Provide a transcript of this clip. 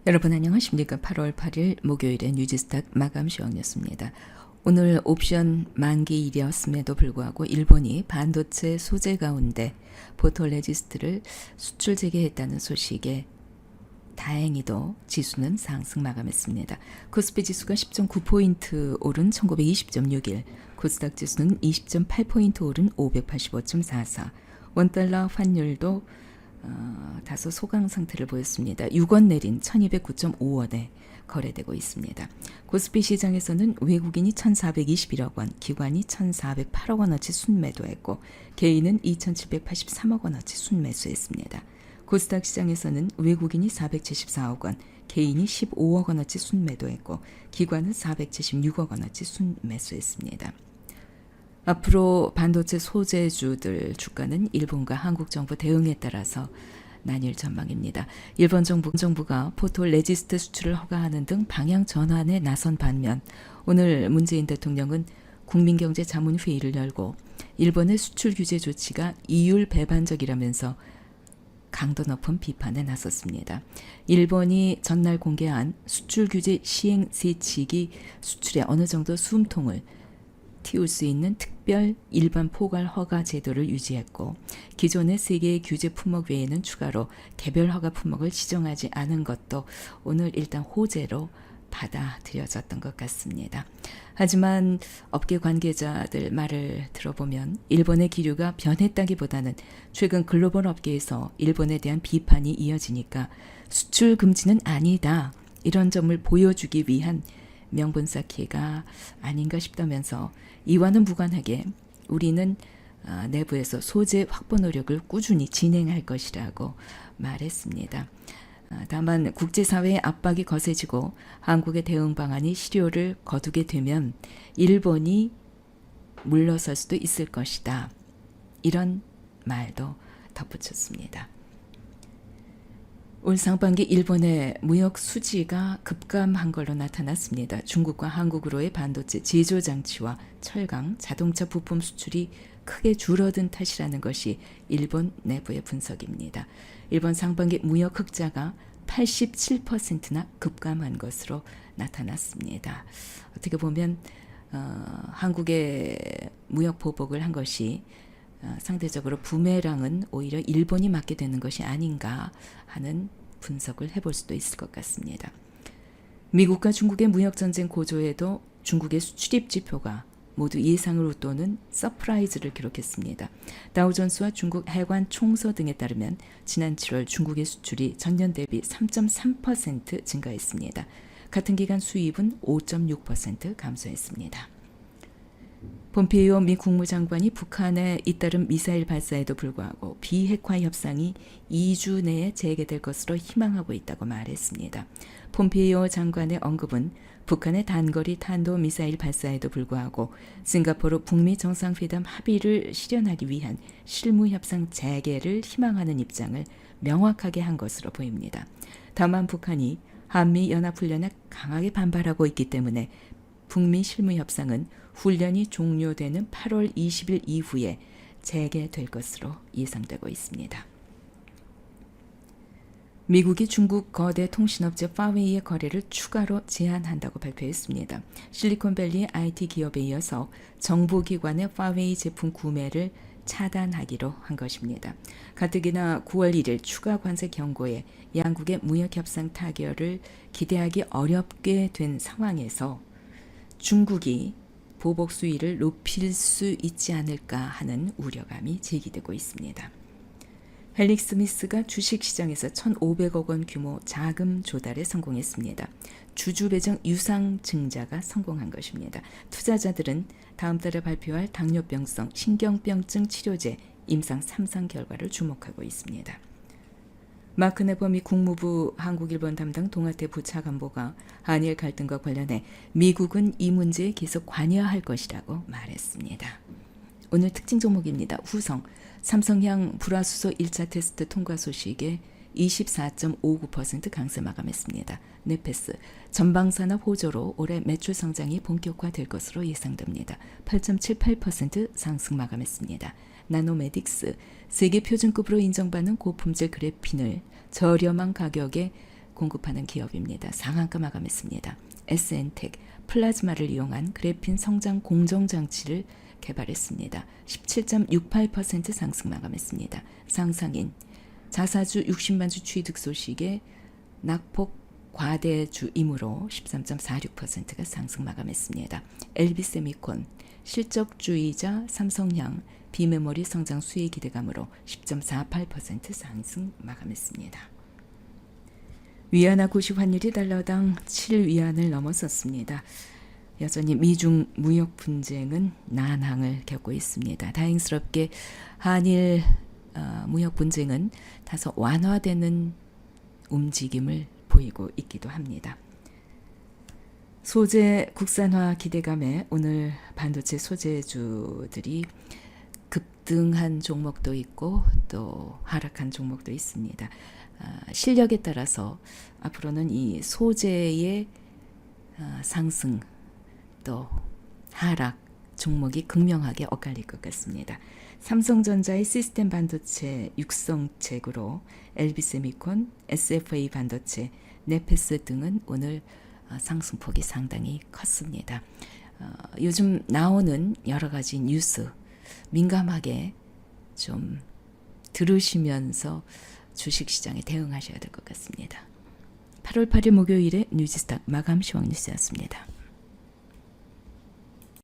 여러분 안녕하십니까? 8월 8일 목요일의 뉴지스탁 마감 시황이었습니다. 오늘 옵션 만기일이었음에도 불구하고 일본이 반도체 소재 가운데 포토레지스트를 수출 재개했다는 소식에 다행히도 지수는 상승 마감했습니다. 코스피 지수가 10.9포인트 오른 1920.61, 코스닥 지수는 20.8포인트 오른 585.44, 원달러 환율도 다소 소강 상태를 보였습니다. 6원 내린 1209.5원에 거래되고 있습니다. 코스피 시장에서는 외국인이 1421억 원, 기관이 1408억 원어치 순매도했고 개인은 2783억 원어치 순매수했습니다. 코스닥 시장에서는 외국인이 474억 원, 개인이 15억 원어치 순매도했고 기관은 476억 원어치 순매수했습니다. 앞으로 반도체 소재주들 주가는 일본과 한국 정부 대응에 따라서 나뉠 전망입니다. 일본 정부가 포토레지스트 수출을 허가하는 등 방향 전환에 나선 반면 오늘 문재인 대통령은 국민경제자문회의를 열고 일본의 수출 규제 조치가 이율 배반적이라면서 강도 높은 비판에 나섰습니다. 일본이 전날 공개한 수출 규제 시행 세칙이 수출에 어느 정도 숨통을 틔울 수 있는 특별 일반 포괄 허가 제도를 유지했고 기존의 3개의 규제 품목 외에는 추가로 개별 허가 품목을 지정하지 않은 것도 오늘 일단 호재로 받아들여졌던 것 같습니다. 하지만 업계 관계자들 말을 들어보면 일본의 기류가 변했다기보다는 최근 글로벌 업계에서 일본에 대한 비판이 이어지니까 수출 금지는 아니다, 이런 점을 보여주기 위한 명분 쌓기가 아닌가 싶다면서 이와는 무관하게 우리는 내부에서 소재 확보 노력을 꾸준히 진행할 것이라고 말했습니다. 다만 국제사회의 압박이 거세지고 한국의 대응 방안이 실효를 거두게 되면 일본이 물러설 수도 있을 것이다, 이런 말도 덧붙였습니다. 올 상반기 일본의 무역 수지가 급감한 걸로 나타났습니다. 중국과 한국으로의 반도체 제조 장치와 철강, 자동차 부품 수출이 크게 줄어든 탓이라는 것이 일본 내부의 분석입니다. 일본 상반기 무역 흑자가 87%나 급감한 것으로 나타났습니다. 어떻게 보면 한국의 무역 보복을 한 것이 상대적으로 부메랑은 오히려 일본이 맞게 되는 것이 아닌가 하는 분석을 해볼 수도 있을 것 같습니다. 미국과 중국의 무역전쟁 고조에도 중국의 수출입 지표가 모두 예상을 웃도는 서프라이즈를 기록했습니다. 다우존스와 중국 해관 총서 등에 따르면 지난 7월 중국의 수출이 전년 대비 3.3% 증가했습니다. 같은 기간 수입은 5.6% 감소했습니다. 폼페이오 미 국무장관이 북한에 잇따른 미사일 발사에도 불구하고 비핵화 협상이 2주 내에 재개될 것으로 희망하고 있다고 말했습니다. 폼페이오 장관의 언급은 북한의 단거리 탄도미사일 발사에도 불구하고 싱가포르 북미 정상회담 합의를 실현하기 위한 실무협상 재개를 희망하는 입장을 명확하게 한 것으로 보입니다. 다만 북한이 한미연합훈련에 강하게 반발하고 있기 때문에 북미 실무협상은 훈련이 종료되는 8월 20일 이후에 재개될 것으로 예상되고 있습니다. 미국이 중국 거대 통신업체 파웨이의 거래를 추가로 제한한다고 발표했습니다. 실리콘밸리의 IT 기업에 이어서 정보기관의 파웨이 제품 구매를 차단하기로 한 것입니다. 가뜩이나 9월 1일 추가 관세 경고에 양국의 무역협상 타결을 기대하기 어렵게 된 상황에서 중국이 보복 수위를 높일 수 있지 않을까 하는 우려감이 제기되고 있습니다. 헬릭스미스가 주식시장에서 1,500억 원 규모 자금 조달에 성공했습니다. 주주 배정 유상 증자가 성공한 것입니다. 투자자들은 다음 달에 발표할 당뇨병성 신경병증 치료제 임상 3상 결과를 주목하고 있습니다. 마크 네버 미 국무부 한국-일본 담당 동아태 부차관보가 한일 갈등과 관련해 미국은 이 문제에 계속 관여할 것이라고 말했습니다. 오늘 특징 종목입니다. 후성, 삼성향 불화수소 1차 테스트 통과 소식에 24.59% 강세 마감했습니다. 네페스, 전방산업 호조로 올해 매출 성장이 본격화될 것으로 예상됩니다. 8.78% 상승 마감했습니다. 나노메딕스, 세계 표준급으로 인정받는 고품질 그래핀을 저렴한 가격에 공급하는 기업입니다. 상한가 마감했습니다. SN텍 플라즈마를 이용한 그래핀 성장 공정 장치를 개발했습니다. 17.68% 상승 마감했습니다. 상상인 자사주 60만 주 취득 소식에 낙폭 과대주이므로 13.46%가 상승 마감했습니다. LB세미콘 실적주의자 삼성향 비메모리 성장 수혜 기대감으로 10.48% 상승 마감했습니다. 위안화 구시 환율이 달러당 7위안을 넘어섰습니다. 여전히 미중 무역 분쟁은 난항을 겪고 있습니다. 다행스럽게 한일 무역 분쟁은 다소 완화되는 움직임을 보이고 있기도 합니다. 소재 국산화 기대감에 오늘 반도체 소재주들이 급등한 종목도 있고 또 하락한 종목도 있습니다. 실력에 따라서 앞으로는 이 소재의 상승 또 하락 종목이 극명하게 엇갈릴 것 같습니다. 삼성전자의 시스템 반도체 육성책으로 LB세미콘, SFA 반도체, 네페스 등은 오늘 상승폭이 상당히 컸습니다. 요즘 나오는 여러 가지 뉴스 민감하게 좀 들으시면서 주식시장에 대응하셔야 될 것 같습니다. 8월 8일 목요일에 뉴지스탁 마감 시황 뉴스였습니다.